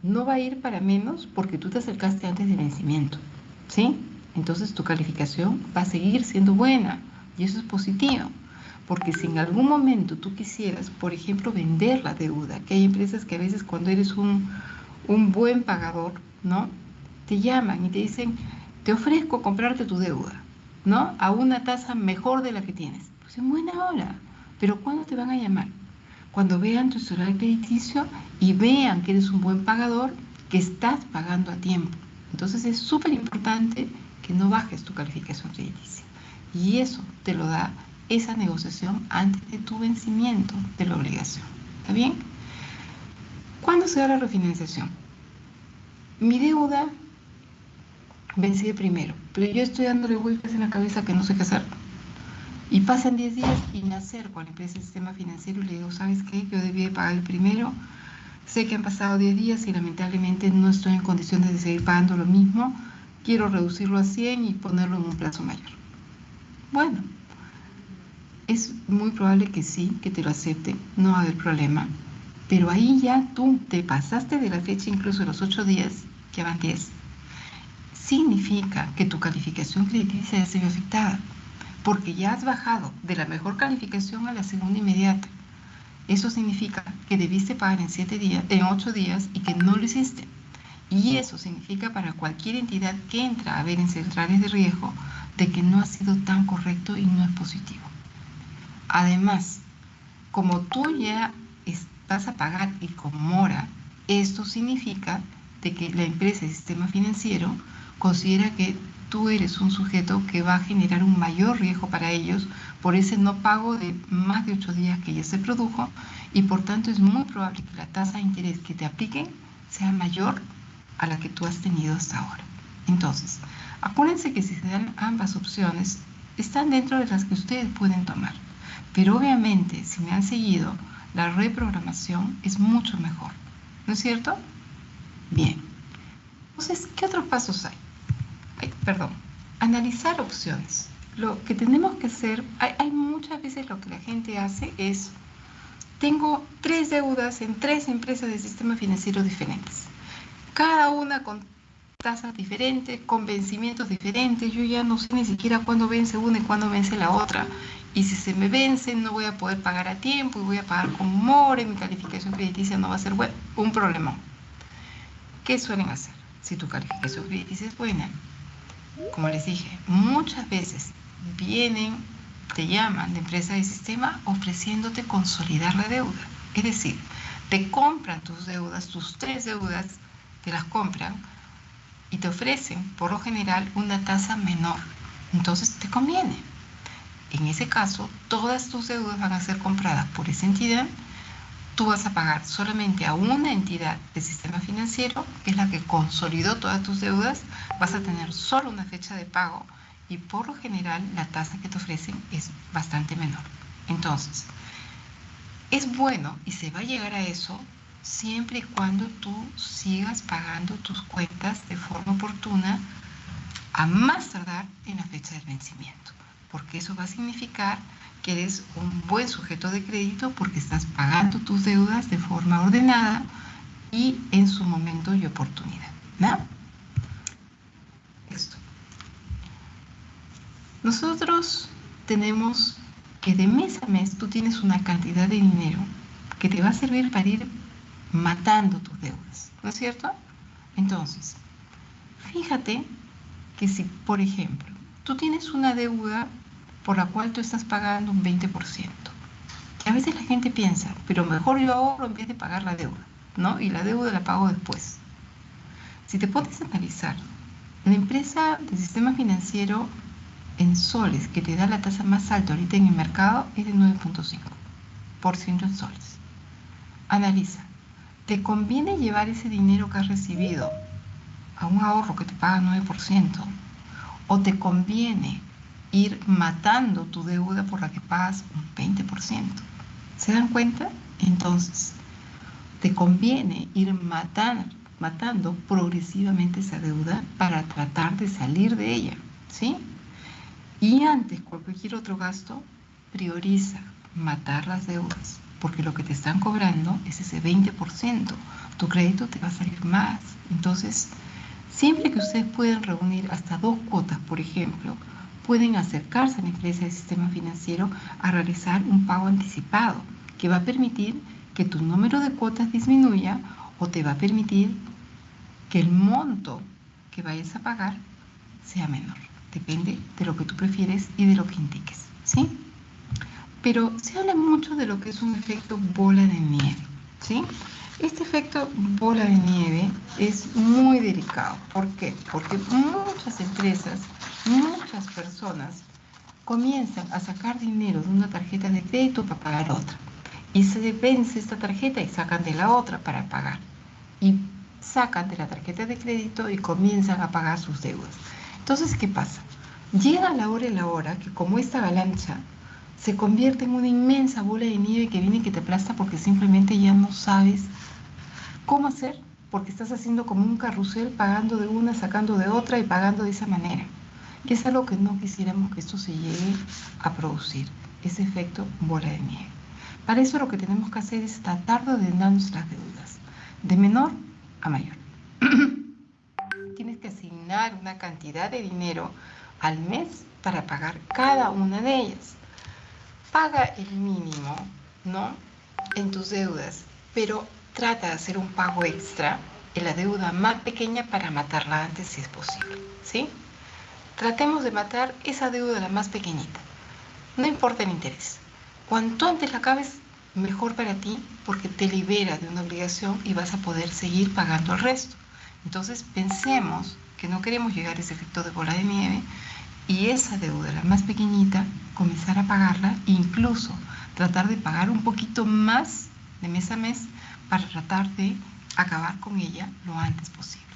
No va a ir para menos porque tú te acercaste antes del vencimiento, ¿sí? Entonces tu calificación va a seguir siendo buena y eso es positivo. Porque si en algún momento tú quisieras, por ejemplo, vender la deuda, que hay empresas que a veces cuando eres un buen pagador, ¿no?, te llaman y te dicen, te ofrezco comprarte tu deuda, ¿no?, a una tasa mejor de la que tienes. Pues en buena hora. Pero ¿cuándo te van a llamar? Cuando vean tu historial crediticio y vean que eres un buen pagador, que estás pagando a tiempo. Entonces es súper importante que no bajes tu calificación crediticia. Y eso te lo da esa negociación antes de tu vencimiento de la obligación. ¿Está bien? ¿Cuándo se da la refinanciación? Mi deuda vence primero, pero yo estoy dándole vueltas en la cabeza que no sé qué hacer. Y pasan 10 días y me acerco a la empresa del sistema financiero y le digo, ¿sabes qué? Yo debí de pagar el primero, sé que han pasado 10 días y lamentablemente no estoy en condiciones de seguir pagando lo mismo, quiero reducirlo a 100 y ponerlo en un plazo mayor. Bueno, es muy probable que sí, que te lo acepten, no va a haber problema. Pero ahí ya tú te pasaste de la fecha incluso de los 8 días, que van 10. Significa que tu calificación crediticia ya se vio afectada. porque ya has bajado de la mejor calificación a la segunda inmediata. Eso significa que debiste pagar en 7 días, en 8 días y que no lo hiciste. Y eso significa para cualquier entidad que entra a ver en centrales de riesgo de que no ha sido tan correcto y no es positivo. Además, como tú ya vas a pagar y con mora, esto significa de que la empresa de sistema financiero considera que tú eres un sujeto que va a generar un mayor riesgo para ellos por ese no pago de más de 8 días que ya se produjo, y por tanto es muy probable que la tasa de interés que te apliquen sea mayor a la que tú has tenido hasta ahora. Entonces, acuérdense que si se dan ambas opciones, están dentro de las que ustedes pueden tomar. Pero obviamente, si me han seguido, la reprogramación es mucho mejor. ¿No es cierto? Bien. Entonces, ¿qué otros pasos hay? Analizar opciones. Lo que tenemos que hacer, hay muchas veces lo que la gente hace es, tengo 3 deudas en 3 empresas de sistema financiero diferentes, cada una con tasas diferentes, con vencimientos diferentes. Yo ya no sé ni siquiera cuándo vence una y cuándo vence la otra, y si se me vence no voy a poder pagar a tiempo y voy a pagar con mora, mi calificación crediticia no va a ser buena, un problema. ¿Qué suelen hacer? Si tu calificación crediticia es buena, como les dije, muchas veces te llaman de empresa de sistema ofreciéndote consolidar la deuda. Es decir, te compran tus deudas, tus 3 deudas, te las compran y te ofrecen, por lo general, una tasa menor. Entonces te conviene. En ese caso, todas tus deudas van a ser compradas por esa entidad. Tú vas a pagar solamente a una entidad del sistema financiero, que es la que consolidó todas tus deudas. Vas a tener solo una fecha de pago y por lo general la tasa que te ofrecen es bastante menor. Entonces, es bueno y se va a llegar a eso siempre y cuando tú sigas pagando tus cuentas de forma oportuna, a más tardar en la fecha del vencimiento, porque eso va a significar que eres un buen sujeto de crédito porque estás pagando tus deudas de forma ordenada y en su momento y oportunidad, ¿no? Esto. Nosotros tenemos que de mes a mes tú tienes una cantidad de dinero que te va a servir para ir matando tus deudas, ¿no es cierto? Entonces, fíjate que si, por ejemplo, tú tienes una deuda por la cual tú estás pagando un 20%, que a veces la gente piensa, pero mejor yo ahorro en vez de pagar la deuda, ¿no? Y la deuda la pago después. Si te pones a analizar, la empresa del sistema financiero en soles que te da la tasa más alta ahorita en el mercado es de 9.5% en soles. Analiza, ¿te conviene llevar ese dinero que has recibido a un ahorro que te paga 9%? ¿O te conviene ir matando tu deuda por la que pagas un 20%? ¿Se dan cuenta? Entonces, te conviene ir matando progresivamente esa deuda para tratar de salir de ella, ¿sí? Y antes, cualquier otro gasto, prioriza matar las deudas, porque lo que te están cobrando es ese 20%. Tu crédito te va a salir más. Entonces, siempre que ustedes puedan reunir hasta 2 cuotas, por ejemplo, pueden acercarse a la empresa de sistema financiero a realizar un pago anticipado, que va a permitir que tu número de cuotas disminuya o te va a permitir que el monto que vayas a pagar sea menor. Depende de lo que tú prefieres y de lo que indiques, ¿sí? Pero se habla mucho de lo que es un efecto bola de nieve, ¿sí? Este efecto bola de nieve es muy delicado. ¿Por qué? Porque muchas empresas, muchas personas comienzan a sacar dinero de una tarjeta de crédito para pagar otra. Y se vence esta tarjeta y sacan de la otra para pagar. Y sacan de la tarjeta de crédito y comienzan a pagar sus deudas. Entonces, ¿qué pasa? Llega la hora que como esta avalancha se convierte en una inmensa bola de nieve que viene y que te aplasta porque simplemente ya no sabes cómo hacer, porque estás haciendo como un carrusel, pagando de una, sacando de otra y pagando de esa manera. Y es algo que no quisiéramos que esto se llegue a producir, ese efecto bola de nieve. Para eso lo que tenemos que hacer es tratar de ordenar nuestras deudas, de menor a mayor. Tienes que asignar una cantidad de dinero al mes para pagar cada una de ellas. Paga el mínimo, ¿no?, en tus deudas, pero trata de hacer un pago extra en la deuda más pequeña para matarla antes si es posible, ¿sí? Tratemos de matar esa deuda la más pequeñita. No importa el interés. Cuanto antes la acabes, mejor para ti, porque te libera de una obligación y vas a poder seguir pagando el resto. Entonces pensemos que no queremos llegar a ese efecto de bola de nieve y esa deuda, la más pequeñita, comenzar a pagarla e incluso tratar de pagar un poquito más de mes a mes para tratar de acabar con ella lo antes posible.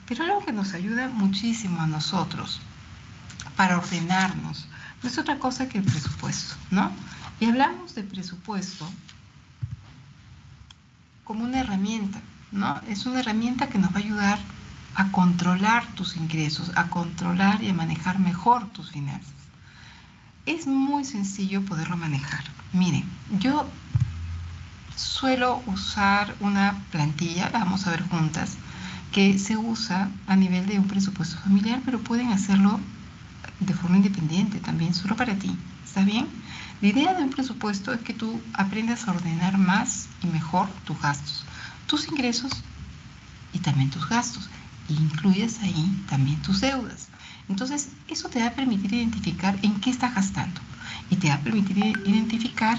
Pero algo que nos ayuda muchísimo a nosotros para ordenarnos no es otra cosa que el presupuesto, ¿no? Y hablamos de presupuesto como una herramienta, ¿no? Es una herramienta que nos va a ayudar a controlar tus ingresos, a controlar y a manejar mejor tus finanzas. Es muy sencillo poderlo manejar. Miren, yo suelo usar una plantilla, la vamos a ver juntas, que se usa a nivel de un presupuesto familiar, pero pueden hacerlo de forma independiente también, solo para ti. ¿Está bien? La idea de un presupuesto es que tú aprendas a ordenar más y mejor tus gastos, tus ingresos y también tus gastos. E incluyes ahí también tus deudas. Entonces, eso te va a permitir identificar en qué estás gastando y te va a permitir identificar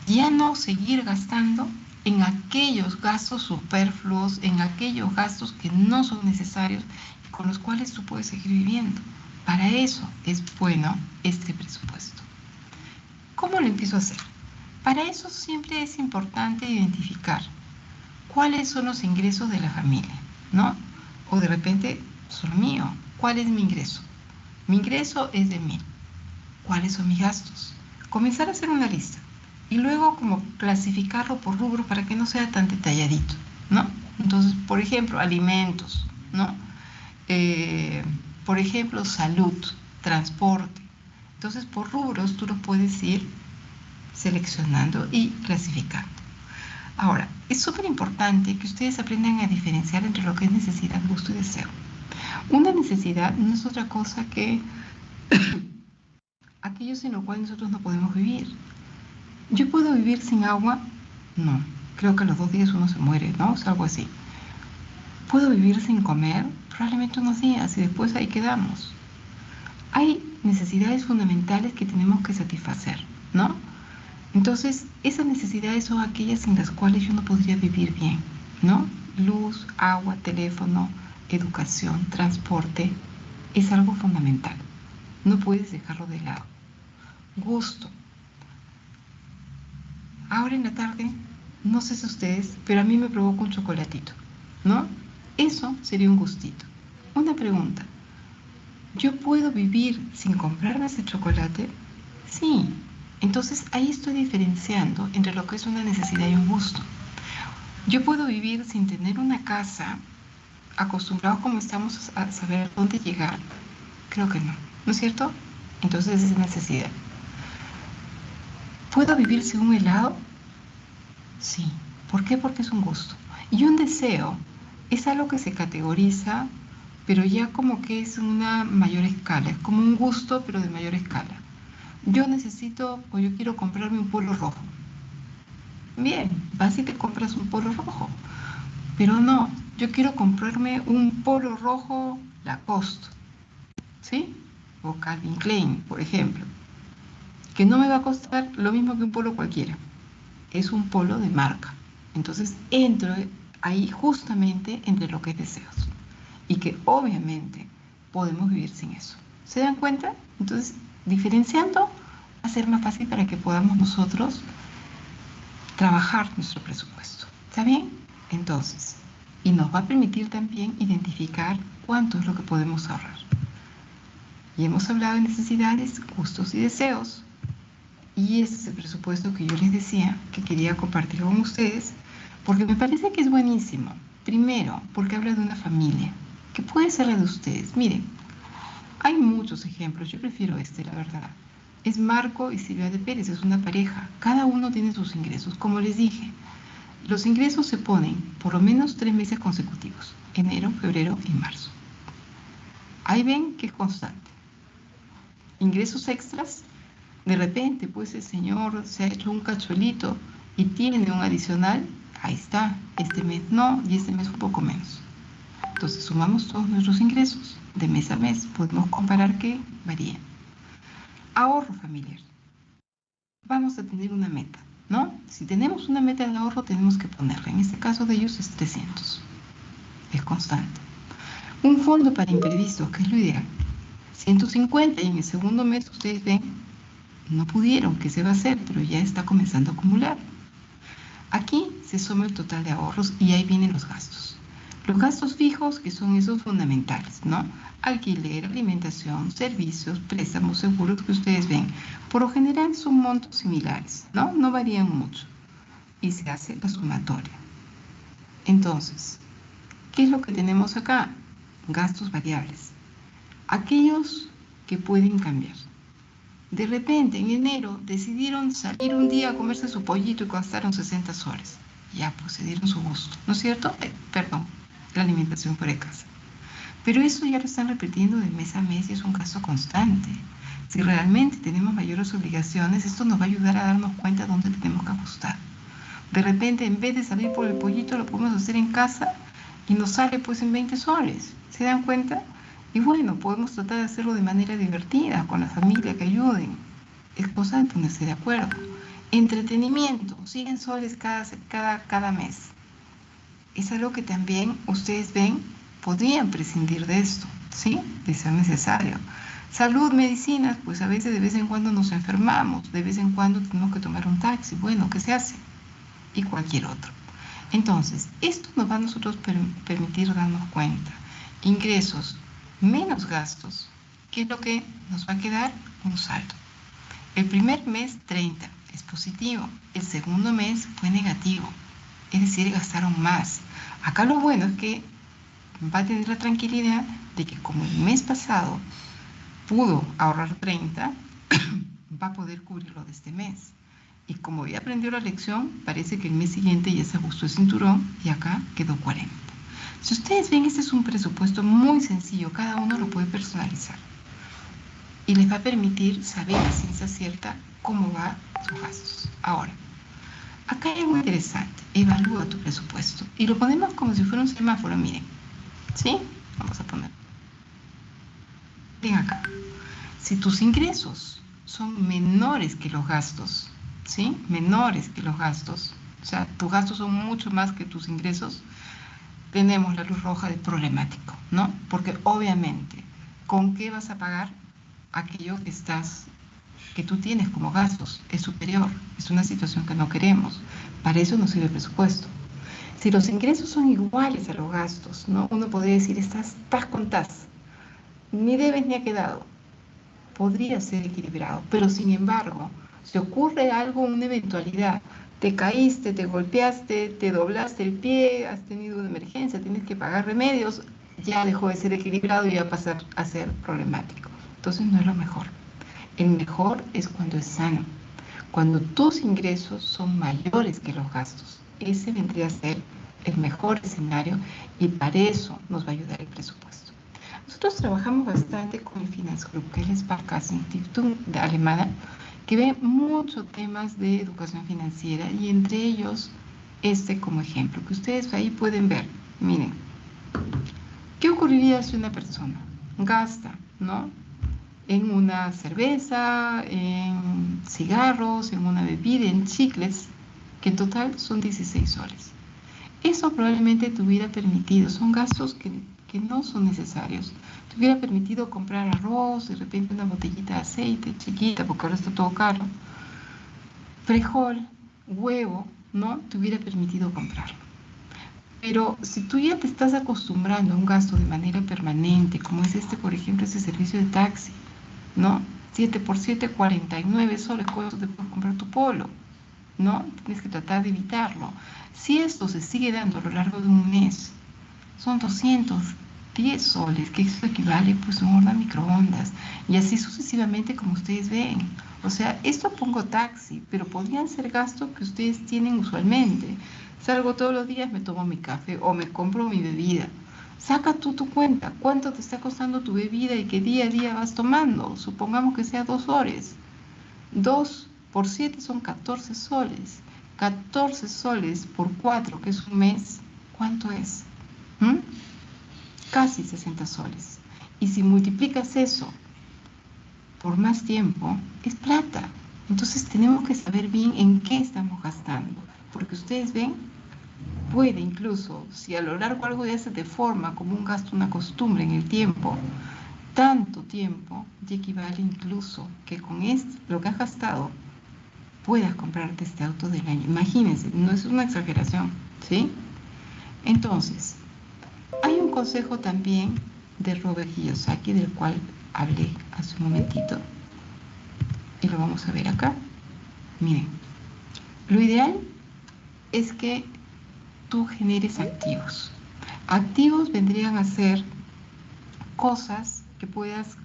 ya no seguir gastando en aquellos gastos superfluos, en aquellos gastos que no son necesarios y con los cuales tú puedes seguir viviendo. Para eso es bueno este presupuesto. ¿Cómo lo empiezo a hacer? Para eso siempre es importante identificar cuáles son los ingresos de la familia, ¿no? O de repente, solo mío, ¿cuál es mi ingreso? Mi ingreso es de 1,000. ¿Cuáles son mis gastos? Comenzar a hacer una lista y luego como clasificarlo por rubro para que no sea tan detalladito, ¿no? Entonces, por ejemplo, alimentos, ¿no? Por ejemplo, salud, transporte. Entonces, por rubros tú los puedes ir seleccionando y clasificando. Ahora, es súper importante que ustedes aprendan a diferenciar entre lo que es necesidad, gusto y deseo. Una necesidad no es otra cosa que aquello sin lo cual nosotros no podemos vivir. ¿Yo puedo vivir sin agua? No. Creo que a los 2 días uno se muere, ¿no? Es algo así. ¿Puedo vivir sin comer? Probablemente unos días y después ahí quedamos. Hay necesidades fundamentales que tenemos que satisfacer, ¿no? Entonces, esas necesidades son aquellas sin las cuales yo no podría vivir bien, ¿no? Luz, agua, teléfono, educación, transporte, es algo fundamental. No puedes dejarlo de lado. Gusto. Ahora en la tarde, no sé si ustedes, pero a mí me provoca un chocolatito, ¿no? Eso sería un gustito. Una pregunta. ¿Yo puedo vivir sin comprarme ese chocolate? Sí. Entonces ahí estoy diferenciando entre lo que es una necesidad y un gusto. Yo puedo vivir sin tener una casa, acostumbrados como estamos a saber dónde llegar. Creo que no, ¿no es cierto? Entonces es necesidad. ¿Puedo vivir sin un helado? Sí. ¿Por qué? Porque es un gusto. Y un deseo es algo que se categoriza, pero ya como que es una mayor escala. Es como un gusto, pero de mayor escala. Yo necesito o yo quiero comprarme un polo rojo. Bien, vas y te compras un polo rojo. Pero no, yo quiero comprarme un polo rojo Lacoste, ¿sí? O Calvin Klein, por ejemplo. Que no me va a costar lo mismo que un polo cualquiera. Es un polo de marca. Entonces entro ahí justamente entre lo que es deseos. Y que obviamente podemos vivir sin eso. ¿Se dan cuenta? Entonces, diferenciando va a ser más fácil para que podamos nosotros trabajar nuestro presupuesto. ¿Está bien? Entonces, y nos va a permitir también identificar cuánto es lo que podemos ahorrar. Y hemos hablado de necesidades, gustos y deseos. Y ese es el presupuesto que yo les decía que quería compartir con ustedes, porque me parece que es buenísimo. Primero, porque habla de una familia, que puede ser la de ustedes. Miren, hay muchos ejemplos, yo prefiero este, la verdad. Es Marco y Silvia de Pérez, es una pareja. Cada uno tiene sus ingresos. Como les dije, los ingresos se ponen por lo menos 3 meses consecutivos. Enero, febrero y marzo. Ahí ven que es constante. ingresos extras. De repente, pues el señor se ha hecho un cachuelito y tiene un adicional. Ahí está, este mes no y este mes un poco menos. Entonces sumamos todos nuestros ingresos de mes a mes. Podemos comparar que varían. Ahorro familiar. Vamos a tener una meta, ¿no? Si tenemos una meta de ahorro, tenemos que ponerla. En este caso de ellos es 300. Es constante. Un fondo para imprevistos, que es lo ideal. 150 y en el segundo mes ustedes ven, no pudieron, ¿qué se va a hacer? Pero ya está comenzando a acumular. Aquí se suma el total de ahorros y ahí vienen los gastos. Los gastos fijos, que son esos fundamentales, ¿no? Alquiler, alimentación, servicios, préstamos, seguros que ustedes ven. Por lo general son montos similares, ¿no? No varían mucho. Y se hace la sumatoria. Entonces, ¿qué es lo que tenemos acá? Gastos variables. Aquellos que pueden cambiar. De repente, en enero, decidieron salir un día a comerse su pollito y gastaron 60 soles. Ya, pues se dieron su gusto, ¿no es cierto? Perdón, la alimentación fuera de casa. Pero eso ya lo están repitiendo de mes a mes y es un gasto constante. Si realmente tenemos mayores obligaciones, esto nos va a ayudar a darnos cuenta de dónde tenemos que ajustar. De repente, en vez de salir por el pollito, lo podemos hacer en casa y nos sale pues en 20 soles. ¿Se dan cuenta? Y bueno, podemos tratar de hacerlo de manera divertida, con la familia que ayuden. Es cosa de ponerse de acuerdo. Entretenimiento, 100 soles cada mes. Es algo que también ustedes ven, podrían prescindir de esto, ¿sí? De ser necesario. Salud, medicinas, pues a veces de vez en cuando nos enfermamos, de vez en cuando tenemos que tomar un taxi. Bueno, ¿qué se hace? Y cualquier otro. Entonces, esto nos va a nosotros permitir darnos cuenta. Ingresos menos gastos, ¿qué es lo que nos va a quedar? Un saldo. El primer mes 30 es positivo, el segundo mes fue negativo, es decir, gastaron más. Acá lo bueno es que va a tener la tranquilidad de que como el mes pasado pudo ahorrar 30, va a poder cubrirlo de este mes. Y como ya aprendió la lección, parece que el mes siguiente ya se ajustó el cinturón y acá quedó 40. Si ustedes ven, este es un presupuesto muy sencillo, cada uno lo puede personalizar y les va a permitir saber a ciencia cierta cómo va sus gastos. Ahora, acá hay algo interesante, evalúa tu presupuesto y lo ponemos como si fuera un semáforo, miren, ¿sí? Vamos a poner. Ven acá, si tus ingresos son menores que los gastos, ¿sí? Menores que los gastos, o sea, tus gastos son mucho más que tus ingresos, tenemos la luz roja de problemático, ¿no? Porque obviamente, ¿con qué vas a pagar aquello que tú tienes como gastos? Es superior, es una situación que no queremos. Para eso nos sirve el presupuesto. Si los ingresos son iguales a los gastos, ¿no? Uno podría decir, estás con tas, ni debes ni ha quedado. Podría ser equilibrado, pero sin embargo, si ocurre algo, una eventualidad, te caíste, te golpeaste, te doblaste el pie, has tenido una emergencia, tienes que pagar remedios, ya dejó de ser equilibrado y va a pasar a ser problemático. Entonces no es lo mejor. El mejor es cuando es sano, cuando tus ingresos son mayores que los gastos. Ese vendría a ser el mejor escenario y para eso nos va a ayudar el presupuesto. Nosotros trabajamos bastante con el Finanzgruppe, que es la Sparkassenstiftung de alemana, que ve muchos temas de educación financiera y entre ellos este como ejemplo, que ustedes ahí pueden ver. Miren, ¿qué ocurriría si una persona gasta, ¿no? En una cerveza, en cigarros, en una bebida, en chicles, que en total son 16 soles? Eso probablemente te hubiera permitido, son gastos que no son necesarios. Te hubiera permitido comprar arroz, de repente una botellita de aceite chiquita, porque ahora está todo caro, frijol, huevo, ¿no? Te hubiera permitido comprarlo. Pero si tú ya te estás acostumbrando a un gasto de manera permanente, como es este, por ejemplo, este servicio de taxi, ¿no? 7 por 7, 49 soles, con eso te puedes comprar tu polo, ¿no? Tienes que tratar de evitarlo. Si esto se sigue dando a lo largo de un mes, son 210 soles, que eso equivale pues a un horno a microondas, y así sucesivamente como ustedes ven. O sea, esto pongo taxi, pero podrían ser gastos que ustedes tienen usualmente. Salgo todos los días, me tomo mi café o me compro mi bebida. Saca tú tu cuenta, cuánto te está costando tu bebida y qué día a día vas tomando. Supongamos que sea 2 horas. 2 por 7 son 14 soles. 14 soles por 4, que es un mes, ¿cuánto es? ¿Mm? Casi 60 soles. Y si multiplicas eso por más tiempo, es plata. Entonces tenemos que saber bien en qué estamos gastando. Porque ustedes ven, puede incluso, si a lo largo algo ya se te forma como un gasto, una costumbre en el tiempo, tanto tiempo, ya equivale incluso que con lo que has gastado, puedas comprarte este auto del año. Imagínense, no es una exageración, ¿sí? Entonces, hay un consejo también de Robert Kiyosaki, del cual hablé hace un momentito, y lo vamos a ver acá. Miren, lo ideal es que tú generes activos. Activos vendrían a ser cosas que puedas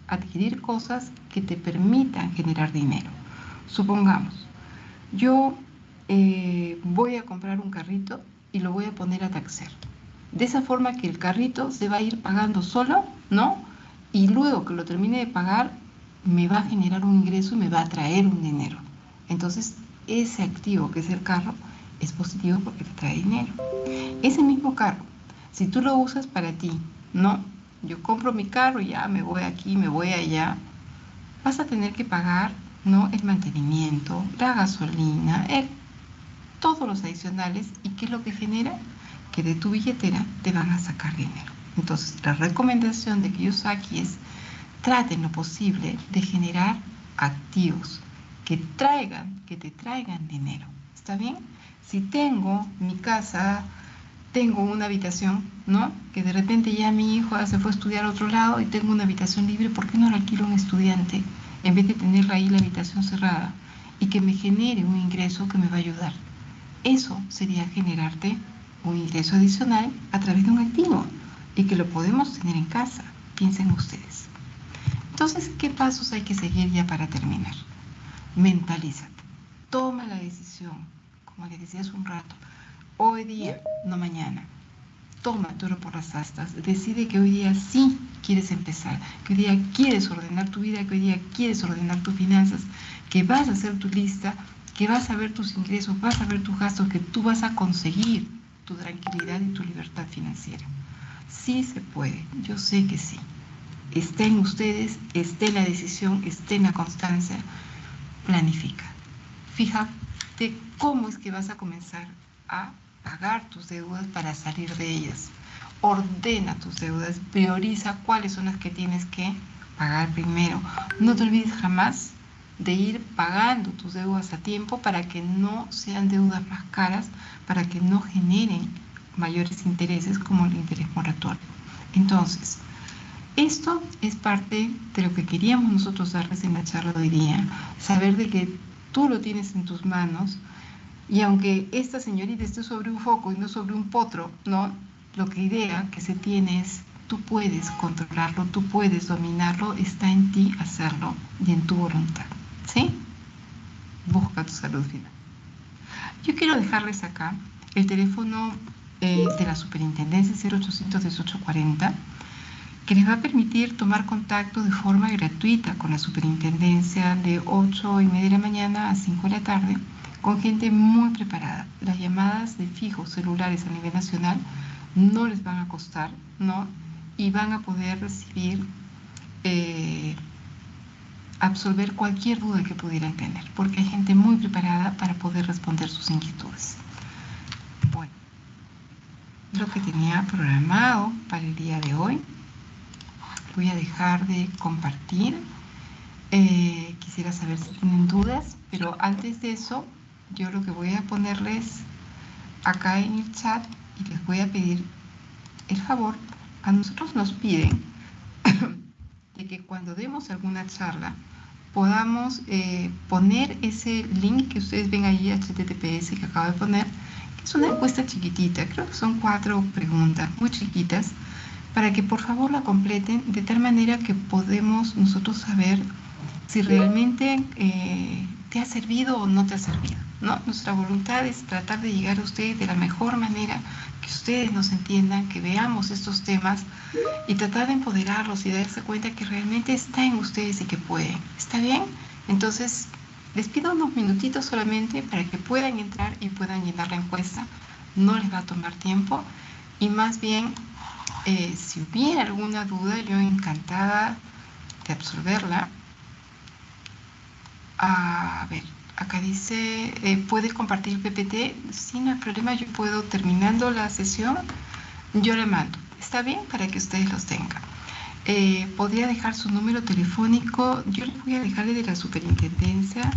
adquirir, cosas que te permitan generar dinero. Supongamos, yo voy a comprar un carrito y lo voy a poner a taxer. De esa forma que el carrito se va a ir pagando solo, ¿no? Y luego que lo termine de pagar, me va a generar un ingreso y me va a traer un dinero. Entonces, ese activo que es el carro es positivo porque te trae dinero. Ese mismo carro, si tú lo usas para ti, ¿no? Yo compro mi carro y ya me voy aquí, me voy allá, vas a tener que pagar, ¿no? El mantenimiento, la gasolina, todos los adicionales. ¿Y qué es lo que genera? Que de tu billetera te van a sacar dinero. Entonces, la recomendación de Kiyosaki es: traten lo posible de generar activos que te traigan dinero. ¿Está bien? Si tengo mi casa, tengo una habitación, ¿no? Que de repente ya mi hijo se fue a estudiar a otro lado y tengo una habitación libre, ¿por qué no la alquilo a un estudiante en vez de tenerla ahí la habitación cerrada y que me genere un ingreso que me va a ayudar? Eso sería generarte un ingreso adicional a través de un activo y que lo podemos tener en casa. Piensen ustedes. Entonces, ¿qué pasos hay que seguir ya para terminar? Mentalízate. Toma la decisión, como les decía hace un rato, hoy día, no mañana. Toma el toro por las astas. Decide que hoy día sí quieres empezar, que hoy día quieres ordenar tu vida, que hoy día quieres ordenar tus finanzas, que vas a hacer tu lista, que vas a ver tus ingresos, vas a ver tus gastos, que tú vas a conseguir tu tranquilidad y tu libertad financiera. Sí se puede, yo sé que sí. Está en ustedes, está en la decisión, está en la constancia. Planifica. Fíjate cómo es que vas a comenzar a pagar tus deudas para salir de ellas. Ordena tus deudas, prioriza cuáles son las que tienes que pagar primero. No te olvides jamás de ir pagando tus deudas a tiempo para que no sean deudas más caras, para que no generen mayores intereses como el interés moratorio. Entonces, esto es parte de lo que queríamos nosotros darles en la charla de hoy día, saber de que tú lo tienes en tus manos y aunque esta señorita esté sobre un foco y no sobre un potro, ¿no? Lo que idea que se tiene es: tú puedes controlarlo, tú puedes dominarlo, está en ti hacerlo y en tu voluntad, ¿sí? Busca tu salud final. Yo quiero dejarles acá el teléfono de la superintendencia 0800-1840, que les va a permitir tomar contacto de forma gratuita con la superintendencia de 8:30 de la mañana a 5 de la tarde, con gente muy preparada. Las llamadas de fijos celulares a nivel nacional no les van a costar, ¿no? Y van a poder recibir, absolver cualquier duda que pudieran tener, porque hay gente muy preparada para poder responder sus inquietudes. Bueno, lo que tenía programado para el día de hoy. Voy a dejar de compartir. Quisiera saber si tienen dudas, pero antes de eso, yo lo que voy a ponerles acá en el chat y les voy a pedir el favor. A nosotros nos piden de que cuando demos alguna charla podamos poner ese link que ustedes ven ahí, HTTPS, que acabo de poner, que es una encuesta chiquitita, creo que son 4 preguntas muy chiquitas, para que por favor la completen de tal manera que podemos nosotros saber si realmente te ha servido o no te ha servido, ¿no? Nuestra voluntad es tratar de llegar a ustedes de la mejor manera, que ustedes nos entiendan, que veamos estos temas y tratar de empoderarlos y darse cuenta que realmente está en ustedes y que pueden. ¿Está bien? Entonces, les pido unos minutitos solamente para que puedan entrar y puedan llenar la encuesta. No les va a tomar tiempo y más bien, si hubiera alguna duda, yo encantada de absolverla. A ver, acá dice, ¿puedes compartir el PPT? Sí, no hay problema, yo puedo, terminando la sesión, yo le mando. ¿Está bien? Para que ustedes los tengan. Podría dejar su número telefónico, yo les voy a dejarle de la superintendencia,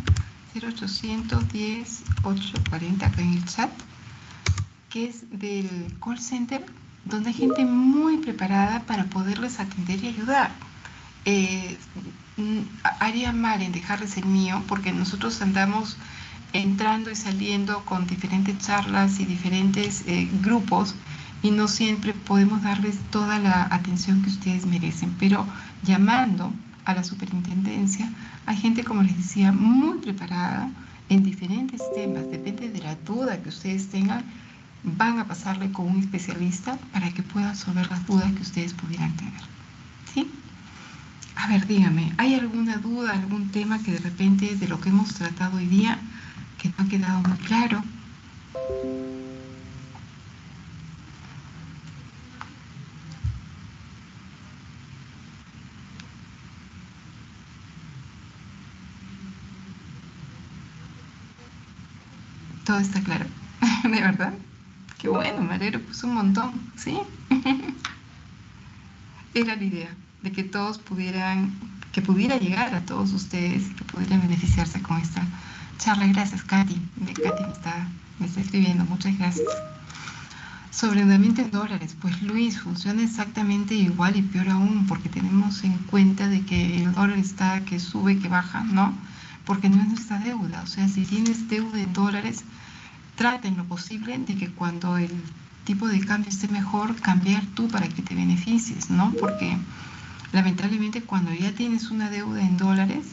0800 10 840 acá en el chat, que es del call center, donde hay gente muy preparada para poderles atender y ayudar. Haría mal en dejarles el mío, porque nosotros andamos entrando y saliendo con diferentes charlas y diferentes grupos, y no siempre podemos darles toda la atención que ustedes merecen, pero llamando a la superintendencia hay gente, como les decía, muy preparada en diferentes temas. Depende de la duda que ustedes tengan, van a pasarle con un especialista para que pueda resolver las dudas que ustedes pudieran tener. ¿Sí? A ver, dígame, ¿hay alguna duda, algún tema que de repente de lo que hemos tratado hoy día que no ha quedado muy claro? Todo está claro. ¿De verdad? Qué bueno, me alegro, pues un montón, ¿sí? Era la idea, de que todos pudieran, que pudiera llegar a todos ustedes, que pudieran beneficiarse con esta charla. Gracias, Katy. Katy me está escribiendo, muchas gracias. Sobre endeudamiento en dólares, pues Luis, funciona exactamente igual y peor aún, porque tenemos en cuenta de que el dólar está que sube, que baja, ¿no? Porque no es nuestra deuda. O sea, si tienes deuda en dólares, trata en lo posible de que cuando el tipo de cambio esté mejor, cambiar tú para que te beneficies, ¿no? Porque lamentablemente cuando ya tienes una deuda en dólares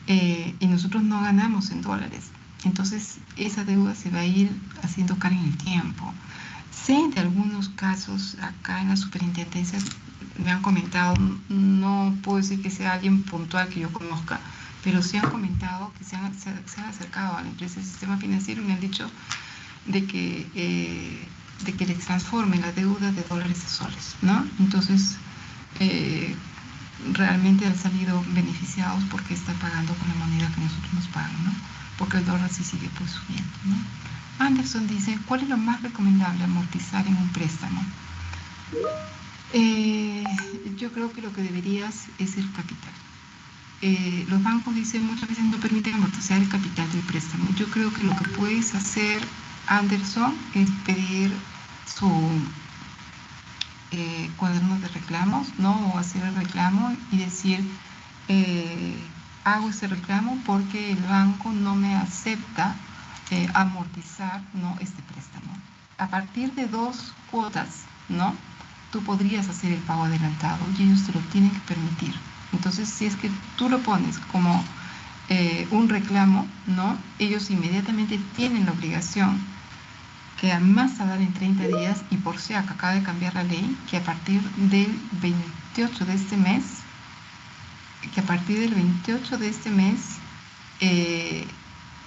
y nosotros no ganamos en dólares, entonces esa deuda se va a ir haciendo cara en el tiempo. Sé de algunos casos acá en la superintendencia, me han comentado, no puedo decir que sea alguien puntual que yo conozca, pero sí han comentado que se han acercado a la empresa del sistema financiero y me han dicho de que les transforme la deuda de dólares a soles, ¿no? Entonces, realmente han salido beneficiados porque están pagando con la moneda que nosotros nos pagan, ¿no? Porque el dólar sí sigue pues subiendo, ¿no? Anderson dice, ¿cuál es lo más recomendable amortizar en un préstamo? Yo creo que lo que deberías es el capital. Los bancos dicen muchas veces no permiten amortizar el capital del préstamo. Yo creo que lo que puedes hacer, Anderson, es pedir su cuaderno de reclamos, ¿no? O hacer el reclamo y decir, hago ese reclamo porque el banco no me acepta amortizar, ¿no?, este préstamo. A partir de 2 cuotas, ¿no?, tú podrías hacer el pago adelantado y ellos te lo tienen que permitir. Entonces, si es que tú lo pones como un reclamo, ¿no?, ellos inmediatamente tienen la obligación que a más tardar en 30 días, y por si acaba de cambiar la ley, que a partir del 28 de este mes,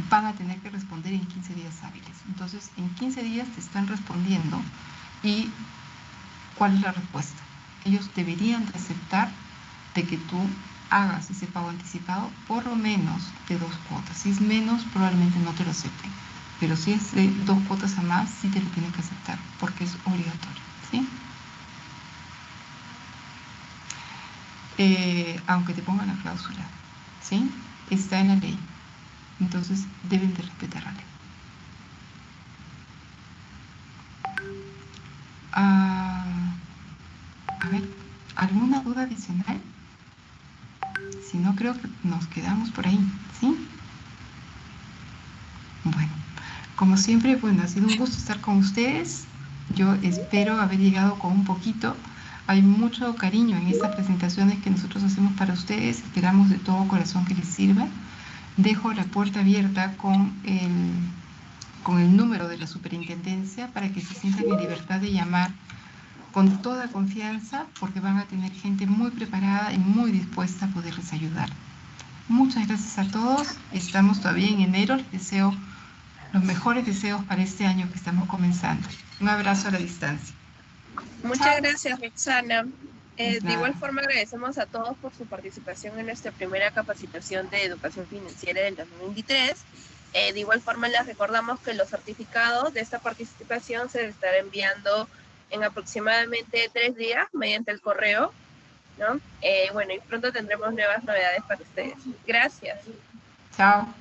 van a tener que responder en 15 días hábiles. Entonces, en 15 días te están respondiendo. ¿Y cuál es la respuesta? Ellos deberían de aceptar de que tú hagas ese pago anticipado por lo menos de 2 cuotas. Si es menos, probablemente no te lo acepten. Pero si es de 2 cuotas a más, sí te lo tienen que aceptar, porque es obligatorio, ¿sí? Aunque te pongan la cláusula, ¿sí? Está en la ley. Entonces, deben de respetar la ley. A ver, ¿alguna duda adicional? Si no, creo que nos quedamos por ahí, ¿sí? Bueno, como siempre, bueno, ha sido un gusto estar con ustedes. Yo espero haber llegado con un poquito. Hay mucho cariño en estas presentaciones que nosotros hacemos para ustedes. Esperamos de todo corazón que les sirva. Dejo la puerta abierta con con el número de la superintendencia para que se sientan en libertad de llamar con toda confianza, porque van a tener gente muy preparada y muy dispuesta a poderles ayudar. Muchas gracias a todos. Estamos todavía en enero. Les deseo los mejores deseos para este año que estamos comenzando. Un abrazo a la distancia. Muchas gracias, Roxana. De Nada. igual forma, agradecemos a todos por su participación en nuestra primera capacitación de educación financiera del 2023. De igual forma, les recordamos que los certificados de esta participación se estarán enviando en aproximadamente 3 días mediante el correo, ¿no? Bueno, y pronto tendremos nuevas novedades para ustedes. Gracias. Chao.